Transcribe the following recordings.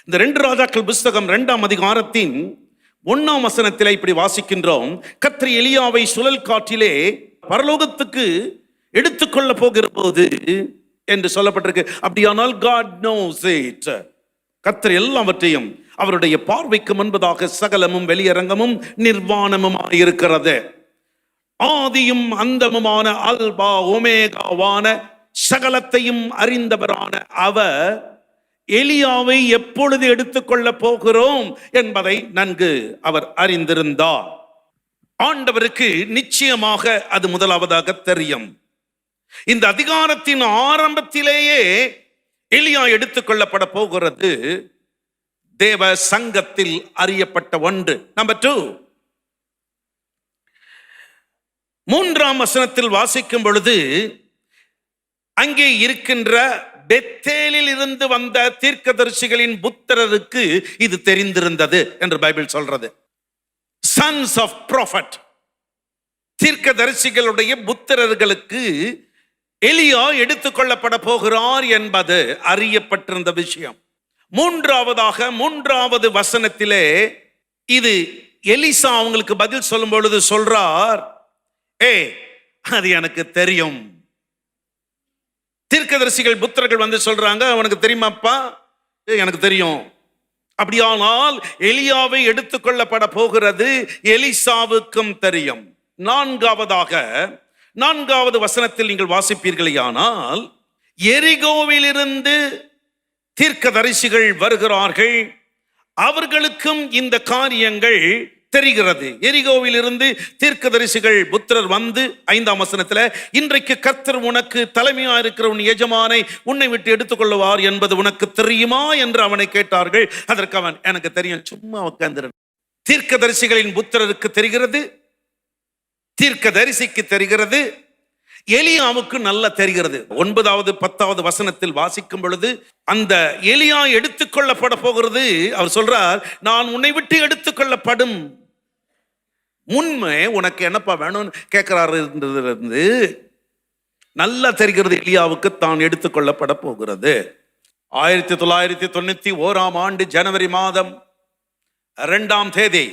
இந்த 2 ராஜாக்கள் புஸ்தகம் 2ஆம் அதிகாரத்தின் 1ஆம் வசனத்திலே இப்படி வாசிக்கின்றோம். கர்த்தர் எலியாவை சுழல் காற்றிலே பரலோகத்துக்கு எடுத்துக்கொள்ள போகிற போது என்று சொல்லப்பட்டிருக்கு. அப்படியானால் God knows it. கர்த்தர் எல்லாவற்றையும் அவருடைய பார்வைக்கு முன்பதாக சகலமும் வெளியரங்கமும் நிர்வாணமுமாக இருக்கிறது. ஆதியும் அந்தமுமான அல்பா ஒமேகாவான சகலத்தையும் அறிந்தவரான அவர் எலியாவை எப்பொழுது எடுத்துக்கொள்ள போகிறோம் என்பதை நன்கு அவர் அறிந்திருந்தார். ஆண்டவருக்கு நிச்சயமாக அது முதலாவதாக தெரியும். இந்த அதிகாரத்தின் ஆரம்பத்திலேயே எலியா எடுத்துக்கொள்ளப்பட போகிறது தேவ சங்கத்தில் அறியப்பட்ட ஒன்று. நம்பர் 2, 3ஆம் வசனத்தில் வாசிக்கும் பொழுது அங்கே இருக்கின்ற பெத்தேலில் இருந்து வந்த தீர்க்கதரிசிகளின் புத்திரருக்கு இது தெரிந்திருந்தது என்று பைபிள் சொல்றது. சன்ஸ் ஆஃப் ப்ராஃபட், தீர்க்கதரிசிகளுடைய புத்திரர்களுக்கு எலியா எடுத்துக்கொள்ளப்பட போகிறார் என்பது அறியப்பட்டிருந்த விஷயம். 3வது வசனத்திலே இது எலிசா அவங்களுக்கு பதில் சொல்லும் பொழுது சொல்றார், அது எனக்கு தெரியும். தீர்க்கதரிசிகள் புத்திரர்கள் வந்து சொல்றாங்க, அவனுக்கு தெரியுமாப்பா? எனக்கு தெரியும். அப்படியானால் எலியாவை எடுத்துக்கொள்ளப்பட போகிறது எலிசாவுக்கும் தெரியும். 4வது வசனத்தில் நீங்கள் வாசிப்பீர்களேயானால், எரிகோவிலிருந்து தீர்க்கதரிசிகள் வருகிறார்கள், அவர்களுக்கும் இந்த காரியங்கள் தெரிகிறது. எரிகோவிலிருந்து தீர்க்கதரிசிகள் புத்திரர் வந்து 5ஆம் வசனத்தில், இன்றைக்கு கர்த்தர் உனக்கு தலைமையா இருக்கிற உன் எஜமானை உன்னை விட்டு எடுத்துக்கொள்ளுவார் என்பது உனக்கு தெரியுமா என்று அவனை கேட்டார்கள். அதற்கு அவன், எனக்கு தெரியும், சும்மா உட்கார்ந்து. தீர்க்கதரிசிகளின் புத்திரருக்கு தெரிகிறது, தீர்க்கதரிசிக்கு தெரிகிறது, எலியாவுக்கு நல்லா தெரிகிறது. 9வது 10வது வசனத்தில் வாசிக்கும் பொழுது அந்த எலியா எடுத்துக்கொள்ளப்பட போகிறது. அவர் சொல்றார், நான் உன்னை விட்டு எடுத்துக்கொள்ளப்படும் முன்மே உனக்கு என்னப்பா வேணும்னு கேட்கிறாரு. நல்லா தெரிகிறது எலியாவுக்கு தான் எடுத்துக்கொள்ளப்பட போகிறது. 1991ஆம் ஆண்டு ஜனவரி மாதம் 2ஆம் தேதி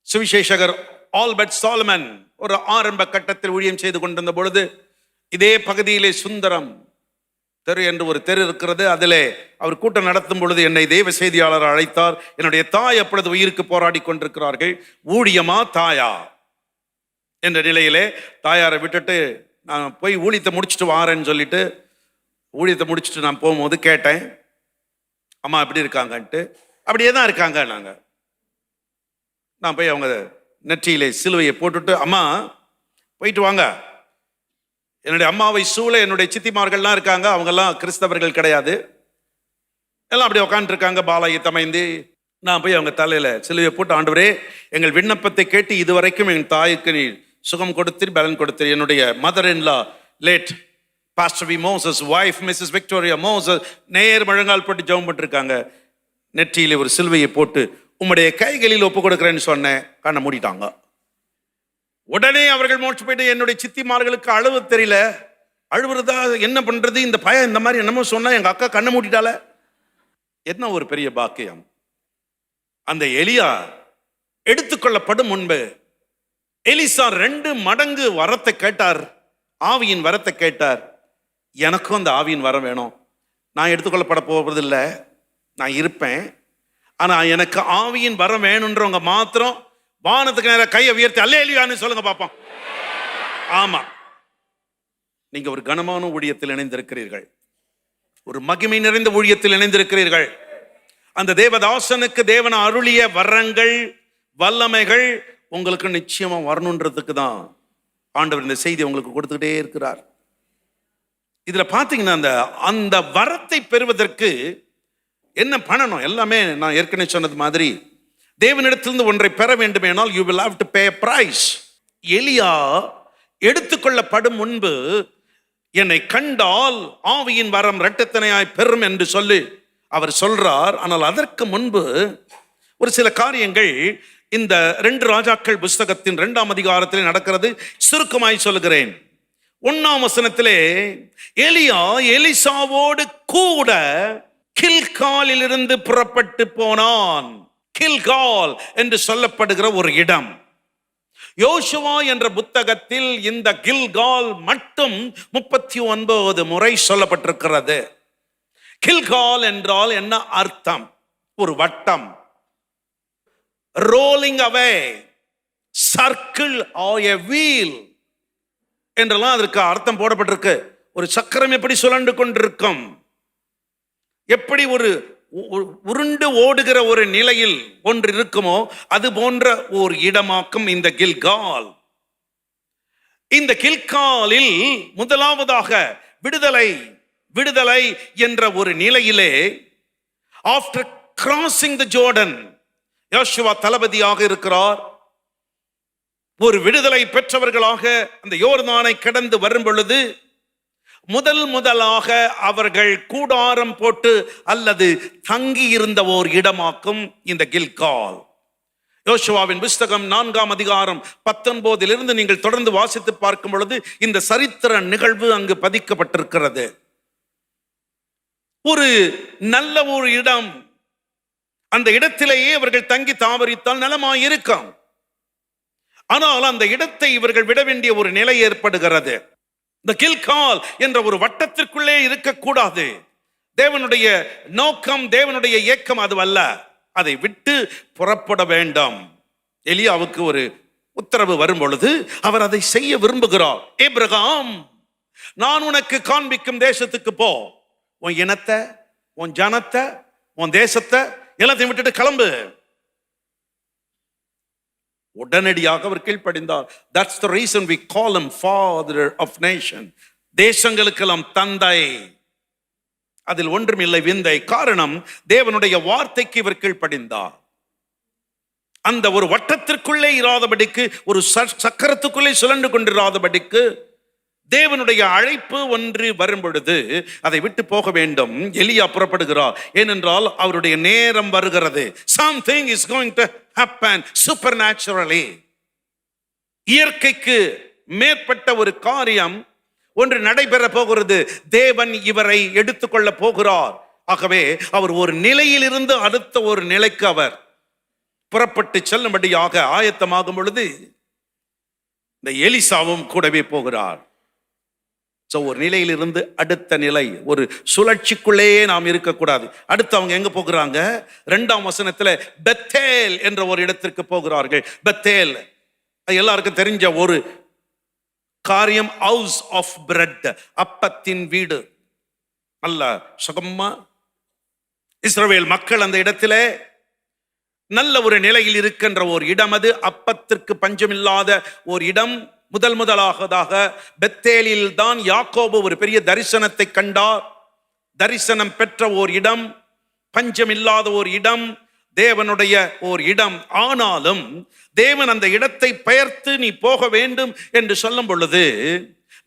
சுவிசேஷகர் ஆல்பர்ட் சாலமன் ஒரு ஆரம்ப கட்டத்தில் ஊழியம் செய்து கொண்டிருந்த பொழுது, இதே பகுதியிலே சுந்தரம் தெரு என்று ஒரு தெரு இருக்கிறது. அதிலே அவர் கூட்டம் நடத்தும் பொழுது என்னை தேவ செய்தியாளர் அழைத்தார். என்னுடைய தாய் அப்பொழுது உயிருக்கு போராடி கொண்டிருக்கிறார்கள். ஊழியமா தாயா என்ற நிலையிலே தாயாரை விட்டுட்டு நான் போய் ஊழியத்தை முடிச்சுட்டு வாரேன்னு சொல்லிட்டு ஊழியத்தை முடிச்சுட்டு நான் போகும்போது கேட்டேன், அம்மா எப்படி இருக்காங்கன்ட்டு. அப்படியே தான் இருக்காங்க. நான் போய் அவங்க நெற்றியிலே சிலுவையை போட்டுட்டு, அம்மா போயிட்டு வாங்க. என்னுடைய அம்மாவை சூழ என்னுடைய சித்திமார்கள்லாம் இருக்காங்க. அவங்கெல்லாம் கிறிஸ்தவர்கள் கிடையாது. எல்லாம் அப்படியே உட்காந்துருக்காங்க பாலாயி தமைந்து. நான் போய் அவங்க தலையில சிலுவையை போட்டு, ஆண்டவரே, எங்கள் விண்ணப்பத்தை கேட்டு இதுவரைக்கும் என் தாய்க்கு நீ சுகம் கொடுத்தீர், பலன் கொடுத்தீர். என்னுடைய mother in law late pastor V Moses wife Mrs Victoria Moses நேர் முழங்கால் போட்டு ஜெபம் பண்ணிருக்காங்க. நெற்றியிலே ஒரு சிலுவையை போட்டு உம்முடைய கைகளில் ஒப்பு கொடுக்கிறேன்னு சொன்னேன். கண்ணை மூடிட்டாங்க. உடனே அவர்கள் மோட்சம் போயிட்டு, என்னுடைய சித்திமார்களுக்கு அழுவ தெரியல, அழுவுறதா என்ன பண்றது, இந்த பையன் இந்த மாதிரி என்னமோ சொன்னா, எங்க அக்கா கண்ணை மூடிட்டால. என்ன ஒரு பெரிய பாக்கியம். அந்த எலியா எடுத்துக்கொள்ளப்படும் முன்பு எலிசா 2 மடங்கு வரத்தை கேட்டார், ஆவியின் வரத்தை கேட்டார். எனக்கும் அந்த ஆவியின் வரம் வேணும். நான் எடுத்துக்கொள்ளப்பட போவதில்லை, நான் இருப்பேன். ஆனா எனக்கு ஆவியின் வரம் வேணுன்றவங்க மாத்திரம் வானத்துக்கு நேர கையை உயர்த்தி அல்லேலூயான்னு சொல்லுங்க பாப்போம். ஆமா, நீங்க ஒரு கனமான ஊழியத்தில் இணைந்திருக்கிறீர்கள், ஒரு மகிமை நிறைந்த ஊழியத்தில் இணைந்திருக்கிறீர்கள். அந்த தேவதாசனுக்கு தேவன் அருளிய வரங்கள் வல்லமைகள் உங்களுக்கு நிச்சயமா வரணுன்றதுக்கு தான் ஆண்டவர் இந்த செய்தி உங்களுக்கு கொடுத்துக்கிட்டே இருக்கிறார். இதுல பாத்தீங்கன்னா அந்த வரத்தை பெறுவதற்கு என்ன பண்ணணும்? எல்லாமே நான் ஏற்கனவே சொன்னது மாதிரி, தேவனிடத்திலிருந்து ஒன்றை பெற வேண்டுமேனால் you will have to pay a price. எலியா எடுத்துக்கொள்ளப்படும் முன்பு, என்னை கண்டால் ஆவியின் வரம் இரட்டத்தனையாய் பெறும் என்று சொல்லி அவர் சொல்றார். ஆனால் அதற்கு முன்பு ஒரு சில காரியங்கள் இந்த 2 ராஜாக்கள் புஸ்தகத்தின் 2ஆம் அதிகாரத்தில் நடக்கிறது. சுருக்கமாய் சொல்லுகிறேன். 1ஆம் வசனத்திலே எலியா எலிசாவோடு கூட கில்காலில் இருந்து புறப்பட்டு போனான். கில்கால் என்று சொல்லப்படுகிற ஒரு இடம். யோசுவா என்ற புத்தகத்தில் இந்த கில்கால் மட்டும் 39 முறை சொல்லப்பட்டிருக்கிறது. கில்கால் என்றால் என்ன அர்த்தம்? ஒரு வட்டம். Rolling away, circle or a wheel என்றெல்லாம் அதற்கு அர்த்தம் போடப்பட்டிருக்கு. ஒரு சக்கரம் எப்படி சுழண்டு கொண்டிருக்கும், எப்படி ஒரு உருண்டு ஓடுகிற ஒரு நிலையில் ஒன்று இருக்குமோ அது போன்ற ஒரு இடமாக்கும் இந்த கில்கால். இந்த கில்காலில் முதலாவதாக விடுதலை விடுதலை என்ற ஒரு நிலையிலே, ஆஃப்டர் கிராசிங் தி ஜோர்டன், யோசுவா தளபதியாக இருக்கிறார். ஒரு விடுதலை பெற்றவர்களாக அந்த யோர்தானை கடந்து வரும் பொழுது முதலாக அவர்கள் கூடாரம் போட்டு அல்லது தங்கி இருந்த ஓர் இடமாக்கும் இந்த கில்கால். யோசுவாவின் புஸ்தகம் 4ஆம் அதிகாரம் 19 நீங்கள் தொடர்ந்து வாசித்து பார்க்கும் பொழுது இந்த சரித்திர நிகழ்வு அங்கு பதிக்கப்பட்டிருக்கிறது. ஒரு நல்ல ஒரு இடம், அந்த இடத்திலேயே அவர்கள் தங்கி தாவரித்தால் நலமாயிருக்கும். ஆனால் அந்த இடத்தை இவர்கள் விட வேண்டிய ஒரு நிலை ஏற்படுகிறது. இந்த கில்கால் என்ற ஒரு வட்டத்திற்குள்ளே இருக்கக்கூடாது. தேவனுடைய நோக்கம், தேவனுடைய இயக்கம் அதுவல்ல. அதை விட்டு புறப்பட வேண்டும். எலியாவுக்கு ஒரு உத்தரவு வரும் பொழுது அவர் அதை செய்ய விரும்புகிறார். ஆபிரகாம், நான் உனக்கு காண்பிக்கும் தேசத்துக்கு போ. உன் இனத்தை, உன் ஜனத்தை, உன் தேசத்தை எல்லாத்தையும் விட்டுட்டு கிளம்பு. உடனடியாக அவர் கீழ்ப்படிந்தார். That's the reason we call him father of nation. தேசங்களுக்கெல்லாம் தந்தை. அதில் ஒன்றுமில்லை விந்தை. காரணம், தேவனுடைய வார்த்தைக்கு இவர் கீழ்ப்படிந்தார். அந்த ஒரு வட்டத்திற்குள்ளே இராதபடிக்கு, ஒரு சக்கரத்துக்குள்ளே சுழண்டு கொண்டிராதபடிக்கு தேவனுடைய அழைப்பு ஒன்று வரும் பொழுது அதை விட்டு போக வேண்டும். எலியா புறப்படுகிறார். ஏனென்றால் அவருடைய நேரம் வருகிறது. Something is going to happen supernaturally. இயற்கைக்கு மேற்பட்ட ஒரு காரியம் ஒன்று நடைபெற போகிறது. தேவன் இவரை எடுத்துக்கொள்ள போகிறார். ஆகவே அவர் ஒரு நிலையில் இருந்து அடுத்த ஒரு நிலைக்கு அவர் புறப்பட்டு செல்லும்படியாக ஆயத்தமாகும் பொழுது இந்த எலிசாவும் கூடவே போகிறார். ஒரு நிலையிலிருந்து அடுத்த நிலை, ஒரு சுழற்சிக்குள்ளேயே நாம் இருக்கக்கூடாது. அடுத்து அவங்க எங்க போகிறாங்க? 2ஆம் வசனத்துல பெத்தேல் என்ற ஒரு இடத்திற்கு போகிறார்கள். பெத்தேல் எல்லாருக்கும் தெரிஞ்ச ஒரு காரியம், ஹவுஸ் ஆஃப் பிரெட், அப்பத்தின் வீடு. அல்ல சுகமா இஸ்ரவேல் மக்கள் அந்த இடத்திலே நல்ல ஒரு நிலையில் இருக்கின்ற ஒரு இடம். அது அப்பத்திற்கு பஞ்சமில்லாத ஒரு இடம். முதலாவதாக பெத்தேலில் தான் யாக்கோபு ஒரு பெரிய தரிசனத்தை கண்டார். தரிசனம் பெற்ற ஒரு இடம், பஞ்சமில்லாத ஒரு இடம், தேவனுடைய ஒரு இடம். ஆனாலும் தேவன் அந்த இடத்தை பெயர்த்து நீ போக வேண்டும் என்று சொல்லும் பொழுது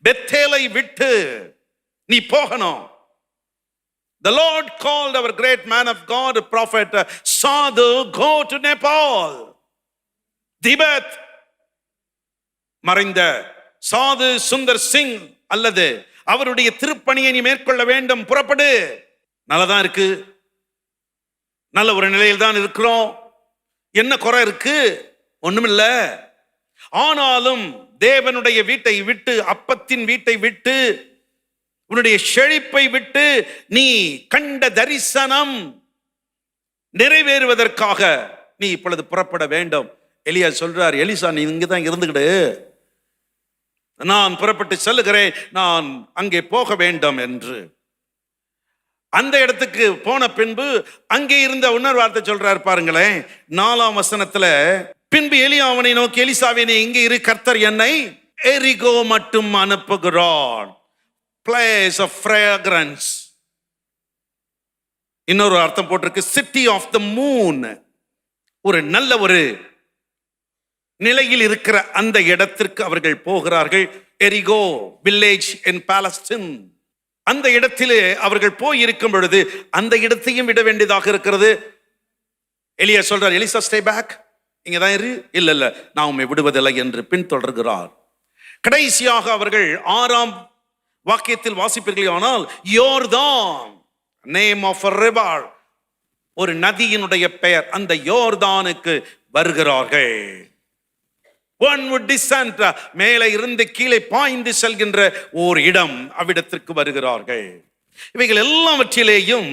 பெத்தேலை விட்டு நீ போகணும். The Lord called our great man of God, prophet Sadhu, go to Nepal. Tibet. மறைந்த சாது சுந்தர் சிங் அல்லது அவருடைய திருப்பணியை நீ மேற்கொள்ள வேண்டும், புறப்படு. நல்லதான் இருக்கு, நல்ல ஒரு நிலையில் தான் இருக்கிறோம். என்ன குறை இருக்கு? ஒண்ணுமில்ல. ஆனாலும் தேவனுடைய வீட்டை விட்டு, அப்பத்தின் வீட்டை விட்டு, உன்னுடைய செழிப்பை விட்டு, நீ கண்ட தரிசனம் நிறைவேறுவதற்காக நீ இப்பொழுது புறப்பட வேண்டும். எலியா சொல்றார், எலிசா நீ இங்கதான் இருந்துக்கிடு, நான் புறப்பட்டு செல்லுகிறேன், நான் அங்கே போக வேண்டும் என்று. அந்த இடத்துக்கு போன பின்பு அங்கே இருந்த இன்னொரு வார்த்தை சொல்றார் பாருங்களேன். 4ஆம் வசனத்துல, பின்பு எலியா அவனை நோக்கி, எலிசாவே நீ இங்கே இரு, கர்த்தர் என்னை எரிகோ மட்டும் அனுப்புகிறார். Place of fragrance. இன்னொரு அர்த்தம் போட்டிருக்கு, சிட்டி ஆஃப் த மூன். ஒரு நல்ல ஒரு நிலையில் இருக்கிற அந்த இடத்திற்கு அவர்கள் போகிறார்கள். எரிகோ வில்லேஜ் இன் பாலஸ்தீன். அந்த இடத்திலே அவர்கள் போய் இருக்கும் பொழுது அந்த இடத்தையும் விட வேண்டியதாக இருக்கிறது. எலியா சொல்றார், எலிசா ஸ்டே பேக், இங்கதான் இரு. இல்ல இல்ல, நான் உம்மை விடுவதில்லை என்று பின்தொடர்கிறார். கடைசியாக அவர்கள் 6ஆம் வாக்கியத்தில் வாசிப்பீர்கள் ஆனால், யோர்தான் நேம் ஆஃப் a river, ஒரு நதியினுடைய பெயர், அந்த யோர்தானுக்கு வருகிறார்கள். One would descend, மேலே இருந்து கீழே பாய்ந்து செல்கின்ற ஓர் இடம், அவ்விடத்திற்கு வருகிறார்கள். இவைகள் எல்லாவற்றிலேயும்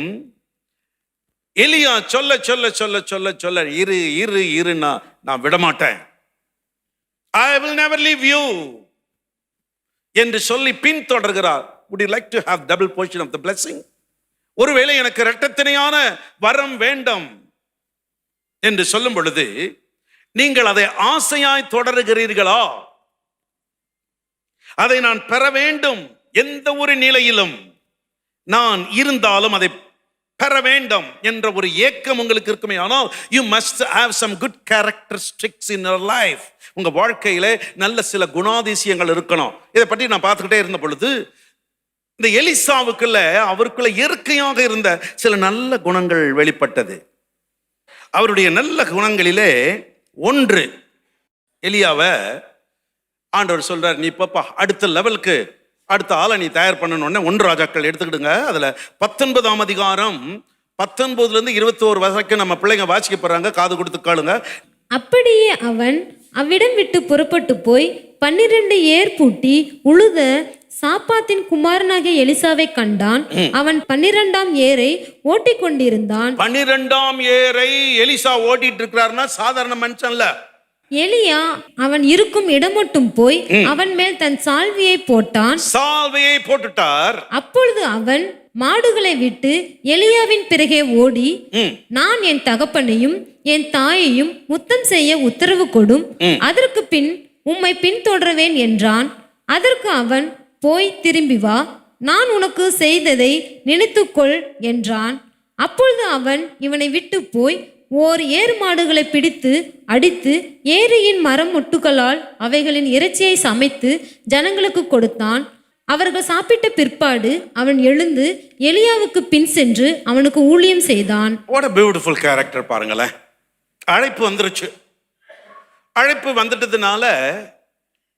எலியா சொல்ல சொல்ல சொல்ல சொல்ல சொல்ல இரு இரு இருன்னா நான் விடமாட்டேன், I will never leave you என்று சொல்லி பின்தொடர்கிறார். Would you like to have double portion of the blessing? ஒருவேளை எனக்கு இரட்டத்தனையான வரம் வேண்டும் என்று சொல்லும் பொழுது நீங்கள் அதை ஆசையாய் தொடருகிறீர்களா? அதை நான் பெற வேண்டும், எந்த ஒரு நிலையிலும் நான் இருந்தாலும் அதை பெற வேண்டும் என்ற ஒரு ஏக்கம் உங்களுக்கு இருக்குமே ஆனால், you must have some good characteristics in your life. உங்க வாழ்க்கையிலே நல்ல சில குணாதிசயங்கள் இருக்கணும். இதை பற்றி நான் பார்த்துக்கிட்டே இருந்த பொழுது இந்த எலிசாவுக்குள்ள அவருக்குள்ள இயற்கையாக இருந்த சில நல்ல குணங்கள் வெளிப்பட்டது. அவருடைய நல்ல குணங்களிலே ஒன்று, எலியாவை ஆண்டவர் சொல்றார், நீ பாப்பா அடுத்த லெவலுக்கு அடுத்த ஆளை நீ தயார் பண்ணணும்னு 1 ராஜாக்கள் எடுத்துக்கிடுங்க. அதுல 19ஆம் அதிகாரம் 19 21 வரைக்கும் நம்ம பிள்ளைங்க வாசிக்க போறாங்க, காது கொடுத்து காளுங்க. அப்படியே அவன் அவ்விடம் விட்டு புறப்பட்டு போய் 12 ஏர் பூட்டி உழுத சாப்பாத்தின் குமாரனாகிய எலிசாவை கண்டான். அவன் 12ஆம் ஏரை ஓட்டிக் கொண்டிருந்தான். 12ஆம் ஏரை எலிசா ஓட்டிட்டு இருக்கிறார்னா சாதாரண மனுஷன்ல. எலியா அவன் இருக்கும் இடம் மட்டும் போய் அவன் மேல் தன் சால்வையை போட்டான். சால்வையை போட்டுட்டார். அப்பொழுது அவன் மாடுகளை விட்டு எலியாவின் பிறகே ஓடி, நான் என் தகப்பனையும் என் தாயையும் முத்தம் செய்ய உத்தரவு கொடும், அதற்கு பின் உம்மை பின்தொடர்வேன் என்றான். அதற்கு அவன், போய் திரும்பி வா, நான் உனக்கு செய்ததை நினைத்துக்கொள் என்றான். அப்பொழுது அவன் இவனை விட்டு போய் ஓர் ஏர் மாடுகளை பிடித்து அடித்து ஏரியின் மரம் மொட்டுகளால் அவைகளின் இறைச்சியை சமைத்து ஜனங்களுக்கு கொடுத்தான். அவர்கள் சாப்பிட்ட பிற்பாடு அவன் எழுந்து எலியாவுக்கு பின் சென்று அவனுக்கு ஊழியம் செய்தான். What a beautiful character பாருங்களேன். அழைப்பு வந்துருச்சு. அழைப்பு வந்துட்டதுனால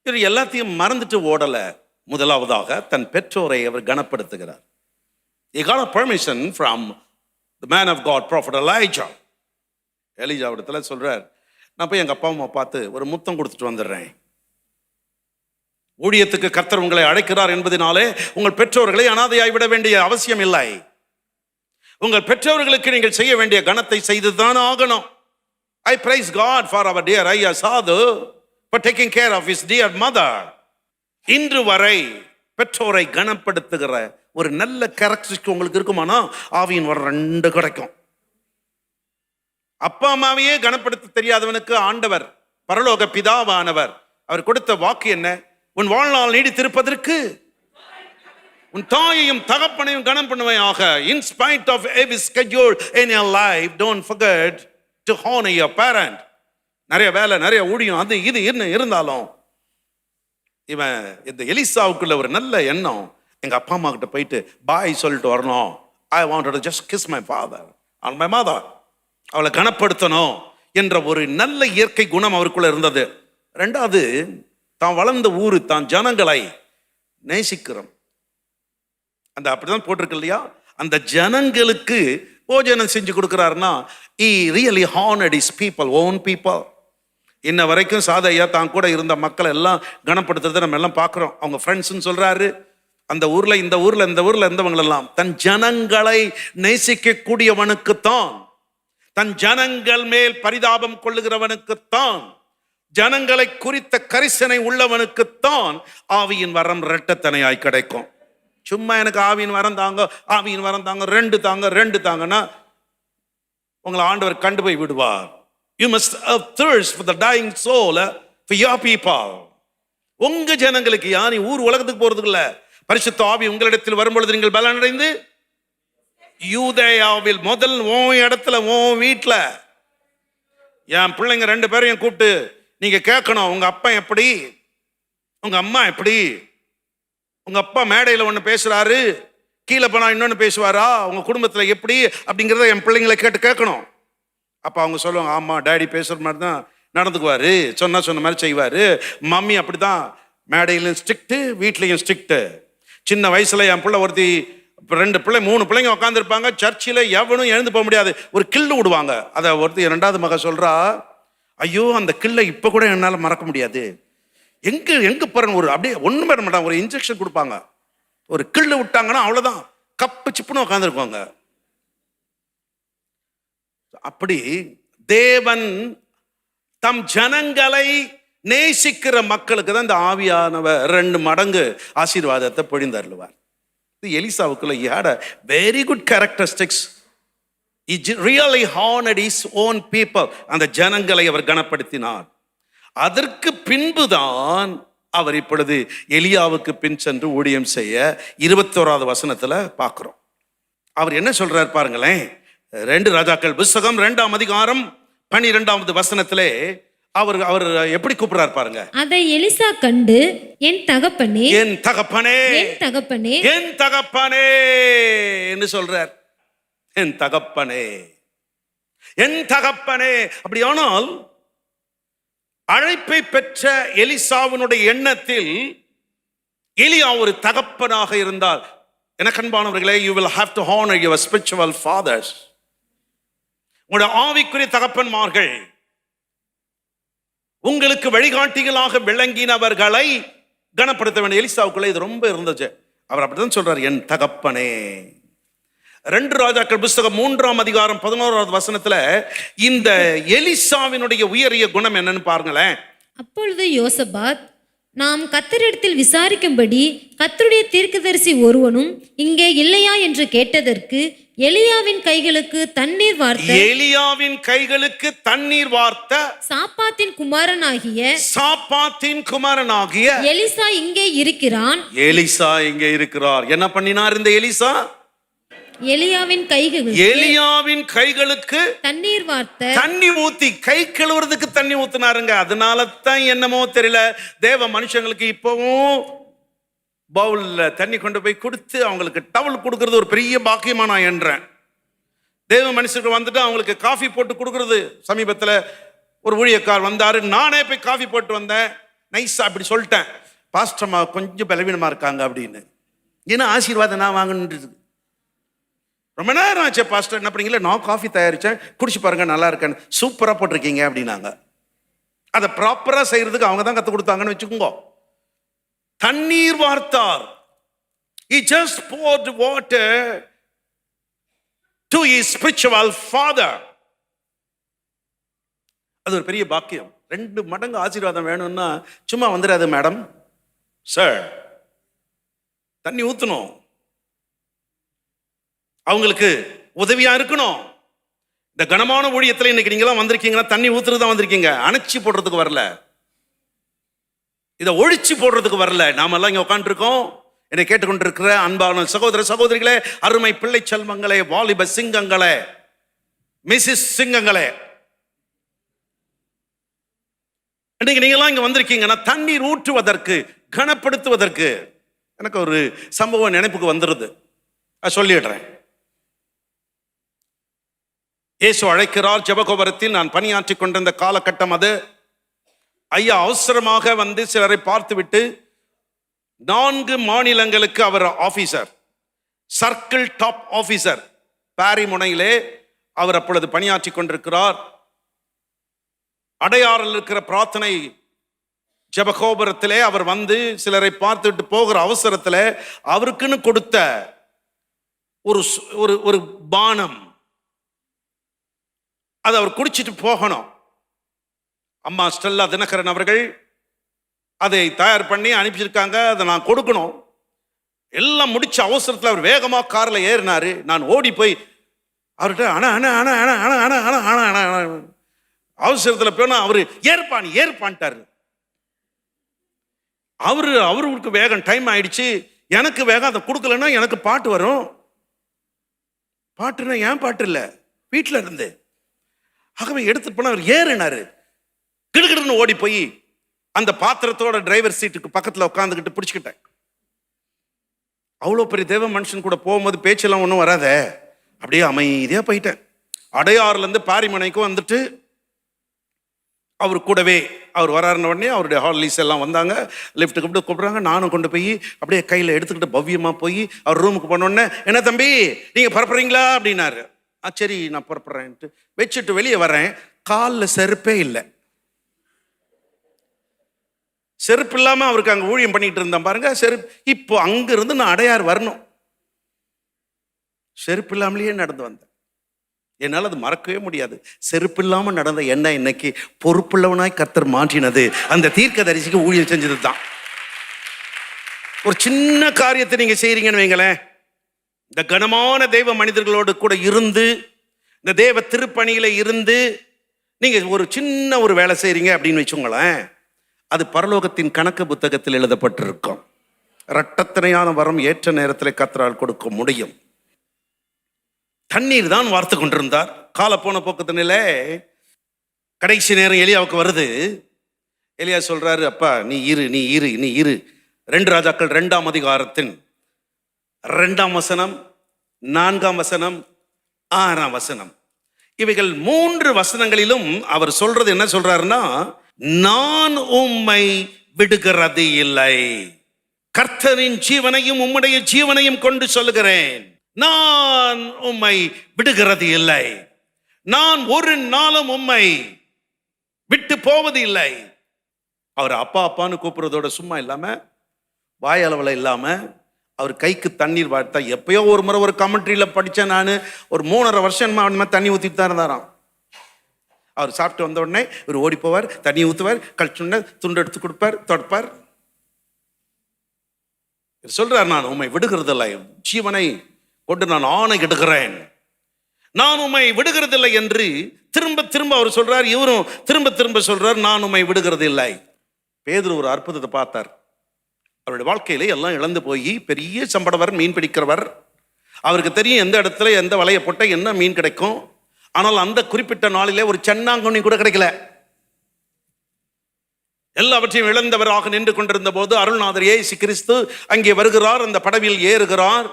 இவர் எல்லாத்தையும் மறந்துட்டு ஓடல. முதலாவதாக தன் பெற்றோரை அவர் கனப்படுத்துகிறார். He got a permission from the man of God, prophet Elijah. Elijah இடத்துல சொல்றார், நான் போய் எங்க அப்பா அம்மா பார்த்து ஒரு முத்தம் கொடுத்துட்டு வந்துடுறேன். ஊழியத்துக்கு கர்த்தர் உங்களை அழைக்கிறார் என்பதனாலே உங்கள் பெற்றோர்களை அனாதையாய் விட வேண்டிய அவசியம் இல்லை. உங்கள் பெற்றோர்களுக்கு நீங்கள் செய்ய வேண்டிய கணத்தை செய்துதான் ஆகணும். I praise God for our dear Ayya Sadhu for taking care of his dear mother. இன்று வரை பெற்றோரை கனப்படுத்துகிற ஒரு நல்ல கேரக்டரிஸ்டிக் உங்களுக்கு இருக்குமானா ஆவியின் வர 2 கிடைக்கும். அப்பா அம்மாவையே கனப்படுத்த தெரியாதவனுக்கு ஆண்டவர் பரலோக பிதாவானவர் அவர் கொடுத்த வாக்கு என்ன? உன் வாழ்நாள் நீடித்திருப்பதற்கு உன் தாயையும் தகப்பனையும் கனம் பண்ணுவையாக. In spite of every schedule in your life, don't forget to honor your parent. நிறைய வேலை, நிறைய ஊழியம், அது இது இருந்தாலும் இவன் இந்த எலிசாவுக்குள்ள ஒரு நல்ல எண்ணம், எங்க அப்பா அம்மா கிட்ட போயிட்டு பாய் சொல்லிட்டு வரணும். I wanted to just kiss my father or my mother. அவளை கனப்படுத்தணும் என்ற ஒரு நல்ல இயற்கை குணம் அவருக்குள்ள இருந்தது. 2வது, தான் வளர்ந்த ஊரு, தான் ஜனங்களை நேசிக்கிறோம். அந்த அப்படிதான் போட்டிருக்கு இல்லையா? அந்த ஜனங்களுக்கு போஜனம் செஞ்சு கொடுக்கிறாருன்னா he really honored his people, own people. இன்ன வரைக்கும் சாதையா தான் கூட இருந்த மக்களை எல்லாம் கனப்படுத்துறதை நம்ம எல்லாம் பார்க்குறோம். அவங்க ஃப்ரெண்ட்ஸ்ன்னு சொல்றாரு. அந்த ஊர்ல இந்த ஊர்ல இருந்தவங்களெல்லாம் தன் ஜனங்களை நேசிக்கக்கூடியவனுக்குத்தான், தன் ஜனங்கள் மேல் பரிதாபம் கொள்ளுகிறவனுக்குத்தான், ஜனங்களை குறித்த கரிசனை உள்ளவனுக்குத்தான் ஆவியின் வரம் இரட்டத்தனையாய் கிடைக்கும். சும்மா எனக்கு ஆவியின் வரம் தாங்க, ஆவியின் வரம் தாங்க, 2 தாங்கன்னா உங்களை ஆண்டவர் கண்டு போய் விடுவார். You must have thirst for the dying soul, for your people. உங்க ஜனங்களுக்கு, யானி ஊர் உலகத்துக்கு போறதுக்கு இல்ல, பரிசுத்த ஆவி உங்களிடத்தில் வரும்பொழுது நீங்கள் பலனடைந்து யூதேயாவில் முதல் உன் இடத்துல உன் வீட்டுல என் பிள்ளைங்க 2 பேரையும் கூப்பிட்டு நீங்க கேட்கணும், உங்க அப்பா எப்படி, உங்க அம்மா எப்படி, உங்க அப்பா மேடையில் ஒன்று பேசுறாரு, கீழே போனா இன்னொன்று பேசுவாரா, உங்க குடும்பத்துல எப்படி அப்படிங்கிறத என் பிள்ளைங்களை கேட்கணும். அப்ப அவங்க சொல்லுவாங்க, ஆமா டேடி பேசுற மாதிரி தான் நடந்துக்குவாரு, சொன்ன மாதிரி செய்வாரு, மம்மி அப்படிதான் மேடையிலும் ஸ்ட்ரிக்ட் வீட்லையும் ஸ்ட்ரிக்ட். சின்ன வயசுல என் பிள்ளை ஒருத்தி இப்போ 3 பிள்ளைங்க உட்காந்துருப்பாங்க. சர்ச்சில் எவனும் எழுந்து போக முடியாது. ஒரு கில்லு விடுவாங்க. அதை ஒருத்தர் 2வது மக சொல்றா, ஐயோ அந்த கில்லை இப்போ கூட என்னால் மறக்க முடியாது. எங்க பாருங்க, ஒரு அப்படியே ஒன்றும் பண்ண மாட்டாங்க. ஒரு இன்ஜெக்ஷன் கொடுப்பாங்க. ஒரு கில்லு விட்டாங்கன்னா அவ்வளோதான், கப்பு சிப்புன்னு உட்காந்துருக்குவாங்க. அப்படி தேவன் தம் ஜனங்களை நேசிக்கிற மக்களுக்கு தான் இந்த ஆவியானவர் 2 மடங்கு ஆசீர்வாதத்தை பொழிந்தருளுவார். இது எலிசாவுக்குள்ள he had a very good characteristics. He really honored his own people. அந்த ஜனங்களை அவர் கனப்படுத்தினார். அதற்கு பின்புதான் அவர் இப்பொழுது எலியாவுக்கு பின் சென்று ஊழியம் செய்ய 21வது வசனத்துல பார்க்கிறோம். அவர் என்ன சொல்றார் பாருங்களேன். 2 ராஜாக்கள் புத்தகம் 2ஆம் அதிகாரம் 12வது வசனத்திலே அவர் எப்படி கூப்பிடுறார் பாருங்க. அதை எலிசா கண்டு, என் தகப்பனே, என் தகப்பனே, என் தகப்பனே, என் தகப்பனே என்று சொல்றார். என் தகப்பனே, என் தகப்பனே. அப்படியானால் அழைப்பை பெற்ற எலிசாவினுடைய எண்ணத்தில் எலியா ஒரு தகப்பனாக இருந்தால், எனக்கு அன்பானவர்களே, you will have to honor your spiritual fathers. உங்களுடைய ஆவிக்குரிய தகப்பன்மார்கள், உங்களுக்கு வழிகாட்டிகளாக விளங்கினவர்களை கனப்படுத்த வேண்டிய எலிசாவுக்குள்ள இது ரொம்ப இருந்துச்சு. அவர் அப்படிதான் சொல்றார், என் தகப்பனே. 2 ராஜாக்கள் புத்தகம் 3ஆம் அதிகாரம் 11வது வசனத்துல இந்த எலிசாவினுடைய உயரிய குணம் என்னன்னு பாருங்களேன். அப்பொழுது யோசபாத், நாம் கர்த்தரிடத்தில் விசாரிக்கும்படி கர்த்தருடைய தீர்க்கதரிசி ஒருவனும் இங்கே இல்லையா என்று கேட்டதற்கு, எலியாவின் கைகளுக்கு தண்ணீர் வார்த்த, எலியாவின் கைகளுக்கு தண்ணீர் வார்த்த சாப்பாத்தின் குமாரனாகிய எலிசா இங்கே இருக்கிறான். எலிசா இங்கே இருக்கிறார். என்ன பண்ணினார் இந்த எலிசா? எலியாவின் கைகளுக்கு தண்ணீர் வார்த்த, தண்ணி ஊத்தி கை கழுவுறதுக்கு தண்ணி ஊத்தினாருங்க. அதனால தான் என்னமோ தெரியல, தேவ மனுஷங்களுக்கு இப்பவும் பவுல்ல தண்ணி கொண்டு போய் கொடுத்து அவங்களுக்கு டவல் கொடுக்கறது ஒரு பெரிய பாக்கியமா நான் என்றேன். தேவ மனுஷருக்கு வந்துட்டு அவங்களுக்கு காஃபி போட்டு கொடுக்கறது. சமீபத்தில் ஒரு ஊழியக்கார் வந்தாரு, நானே போய் காஃபி போட்டு வந்தேன். நைஸா அப்படி சொல்லிட்டேன், பாஸ்டர்மா கொஞ்சம் பலவீனமா இருக்காங்க அப்படின்னு. ஏன்னா ஆசீர்வாதம் நான் வாங்கணுன்றது. ரொம்ப நேரம் ஆச்சு, பாஸ்டர் என்ன பண்ணீங்களா? நான் காஃபி தயாரிச்சேன், குடிச்சு பாருங்க நல்லா இருக்கேன்னு. சூப்பரா போட்டிருக்கீங்க அப்படின்னாங்க. அதை ப்ராப்பரா செய்யறதுக்கு அவங்க தான் கற்றுக் கொடுத்தாங்கன்னு வச்சுக்கோங்க. தண்ணீர் வார்த்தார். He just poured water to his spiritual father. அது ஒரு பெரிய பாக்கியம். 2 மடங்கு ஆசீர்வாதம் வேணும்னா சும்மா வந்துடாது மேடம், சார். தண்ணி ஊத்தணும், அவங்களுக்கு உதவியா இருக்கணும். இந்த கனமான ஊழியத்தில் இன்னைக்கு நீங்களாம் வந்திருக்கீங்கன்னா தண்ணி ஊத்துறது தான் வந்திருக்கீங்க, அணைச்சி போடுறதுக்கு வரல, இதை ஒழிச்சு போடுறதுக்கு வரல. நாம எல்லாம் இங்க உட்காந்துருக்கோம். என்னை கேட்டுக்கொண்டிருக்கிற அன்பான சகோதர சகோதரிகளே, அருமை பிள்ளை செல்வங்களே, வாலிப சிங்கங்களே, மிஸ்ஸஸ் சிங்கங்களே, இன்னைக்கு நீங்களாம் இங்க வந்திருக்கீங்கன்னா தண்ணீர் ஊற்றுவதற்கு, கனப்படுத்துவதற்கு. எனக்கு ஒரு சம்பவம் நினைப்புக்கு வந்துருது, சொல்லிடுறேன். இயேசு அழைக்கிறார். ஜெபகோபுரத்தில் நான் பணியாற்றி கொண்டிருந்த காலகட்டம் அது. ஐயா அவசரமாக வந்து சிலரை பார்த்துவிட்டு 4 மாநிலங்களுக்கு அவர் ஆபீசர், சர்க்கிள் டாப் ஆபீசர், பாரி முனையிலே அவர் அப்பொழுது பணியாற்றி கொண்டிருக்கிறார். அடையாறில் இருக்கிற பிரார்த்தனை ஜெபகோபுரத்திலே அவர் வந்து சிலரை பார்த்துவிட்டு போகிற அவசரத்தில் அவருக்குன்னு கொடுத்த ஒரு பானம், அதை அவர் குடிச்சிட்டு போகணும். அம்மா ஸ்டெல்லா தினகரன் அவர்கள் அதை தயார் பண்ணி அனுப்பிச்சிருக்காங்க. அதை நான் கொடுக்கணும். எல்லாம் முடிச்ச அவசரத்தில் அவர் வேகமாக காரில் ஏறினாரு. நான் ஓடி போய் அவர்கிட்ட அவசரத்தில் போனா அவரு ஏற்பான்ட்டாரு. அவருக்கு வேகம், டைம் ஆயிடுச்சு. எனக்கு வேகம், அதை கொடுக்கலன்னா எனக்கு பாட்டு வரும். பாட்டுன்னா ஏன் பாட்டு இல்லை, வீட்டில் இருந்து. ஆகவே எடுத்து போன அவர் ஏறினாரு. கிடுகிடுன்னு ஓடி போய் அந்த பாத்திரத்தோட டிரைவர் சீட்டுக்கு பக்கத்தில் உட்காந்துக்கிட்டு பிடிச்சிக்கிட்டேன். அவ்வளோ பெரிய தேவ மனுஷன் கூட போகும்போது பேச்செல்லாம் ஒன்றும் வராத, அப்படியே அமைதியாக போயிட்டேன். அடையாறுலேருந்து பாரிமனைக்கும் வந்துட்டு அவர் கூடவே அவர் வராருன உடனே அவருடைய ஹார்லீஸ் எல்லாம் வந்தாங்க, லிஃப்ட்டுக்கு கூப்பிட்றாங்க. நானும் கொண்டு போய் அப்படியே கையில் எடுத்துக்கிட்டு பவ்யமாக போய் அவர் ரூமுக்கு போனோடனே, என்ன தம்பி நீங்கள் பரப்புறீங்களா அப்படின்னாரு. சரி நான் பரப்புறேன்ட்டு வச்சுட்டு வெளியே வரேன். காலில் செருப்பே இல்லை. செருப்பு இல்லாமல் அவருக்கு அங்கே ஊழியம் பண்ணிட்டு இருந்தேன் பாருங்க. செருப்பு இப்போ அங்கிருந்து நான் அடையார் வரணும், செருப்பு இல்லாமலேயே நடந்து வந்தேன். என்னால் அது மறக்கவே முடியாது. செருப்பு இல்லாமல் நடந்த என்ன இன்னைக்கு பொறுப்புள்ளவனாய் கர்த்தர் மாற்றினது அந்த தீர்க்கதரிசிக்கு ஊழியம் செஞ்சது தான். ஒரு சின்ன காரியத்தை நீங்க செய்றீங்கன்னு வைங்களேன், இந்த கனமான தெய்வ மனிதர்களோடு கூட இருந்து, இந்த தேவ திருப்பணியில இருந்து நீங்க ஒரு சின்ன ஒரு வேலை செய்றீங்க அப்படின்னு வச்சுங்களேன், அது பரலோகத்தின் கணக்கு புத்தகத்தில் எழுதப்பட்டிருக்கும். இரட்டத்தனையான வரம் ஏற்ற நேரத்தில் கர்த்தரால் கொடுக்க முடியும். தண்ணீர் தான் வார்த்து கொண்டிருந்தார். கால போன போக்கத்தினிலே கடைசி நேரம் எலியாவுக்கு வருது. எலியா சொல்றாரு, அப்பா நீ இரு 2 ராஜாக்கள் 2ஆம் அதிகாரத்தின் 2ஆம் வசனம், 4ஆம் வசனம், 6ஆம் வசனம், இவைகள் 3 வசனங்களிலும் அவர் சொல்றது என்ன சொல்றாருன்னா, நான் உம்மை விடுகிறது இல்லை, கர்த்தரின் ஜீவனையும் உம்முடைய ஜீவனையும் கொண்டு சொல்லுகிறேன், நான் உம்மை விடுகிறது இல்லை, நான் ஒரு நாளும் உம்மை விட்டு போவது இல்லை. அவர் அப்பா அப்பான்னு கூப்பிடுறதோட சும்மா இல்லாம, வாயளவில் இல்லாம, அவர் கைக்கு தண்ணீர் வார்த்தா. எப்பயோ ஒரு முறை ஒரு கமெண்ட்ரியில படித்தேன் நான், ஒரு 3.5 வருஷமா தண்ணி ஊற்றிட்டு தான் இருந்தாராம். அவர் சாப்பிட்டு வந்த உடனே இவர் ஓடி போவார், தண்ணி ஊற்றுவார், கழிச்சுட துண்டு எடுத்து கொடுப்பார், தொடப்பார். சொல்றார், நான் உம்மை விடுகிறதில்லை, ஜீவனை கொண்டு நான் ஆணை எடுக்கிறேன், நான் உம்மை விடுகிறதில்லை என்று திரும்ப திரும்ப அவர் சொல்றார். இவரும் திரும்ப திரும்ப சொல்றார், நான் உம்மை விடுகிறது இல்லை. பேதுரு ஒரு அற்புதத்தை பார்த்தார். அவருடைய வாழ்க்கையில எல்லாம் இழந்து போய் பெரிய சம்படவர், மீன் பிடிக்கிறவர். அவருக்கு தெரியும் எந்த இடத்துல எந்த வலையை போட்ட என்ன மீன் கிடைக்கும். ஆனால் அந்த குறிப்பிட்ட நாளிலே ஒரு சென்னாங்கண்ணி கூட கிடைக்கல. எல்லாவற்றையும் இழந்தவராக நின்று கொண்டிருந்த போது அருள்நாதர் இயேசு கிறிஸ்து அங்கே வருகிறார். அந்த படவில் ஏறுகிறார்.